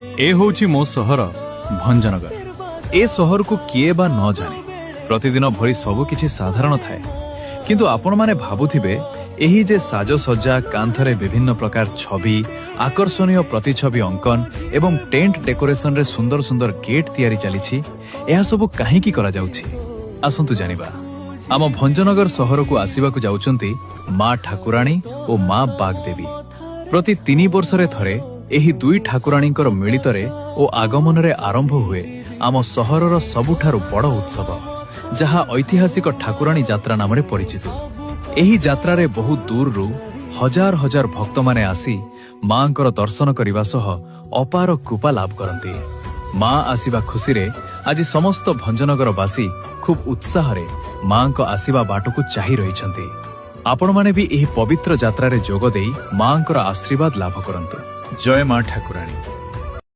ए होची मो सहर भंजनगर। ए सहर को किए बा न जाने, प्रतिदिन भरी सबु किछि साधारण थाए, किंतु आपण माने भाबुथिबे एही जे साजसज्जा, कांथरे विभिन्न प्रकार छवि, आकर्षणीय प्रतिछवि अंकन एवं टेंट डेकोरेशन रे सुंदर सुंदर गेट तैयारी चलीछि, एहा सबु काहीकि करा जाउछि? आसंतु जानिबा। आम भंजनगर सहर को आसीबाकु जाउचंती मां ठाकुराणी और मां बागदेवी। प्रति 3 वर्षरे थरे एही दुई ठाकुराणींकर मिलितरे ओ आगमन रे आरंभ हुए आम सहरर सबुठारु बड़ उत्सव, जहा ऐतिहासिक ठाकुराणी यात्रा नाम परिचित। एही यात्रा रे बहु दूररू हजार हजार भक्त माने आसी मांकर दर्शन करने सह अपार कृपा लाभ करती। मां आसीबा खुशी रे आज समस्त भंजनगरवासी खूब उत्साह रे मां को आसीबा बाटकू चाही रहिछंती। आपण माने भी एही पवित्र यात्रा रे जोग देई मांकर आशीर्वाद लाभ करंतु। जय मां ठाकुराणी।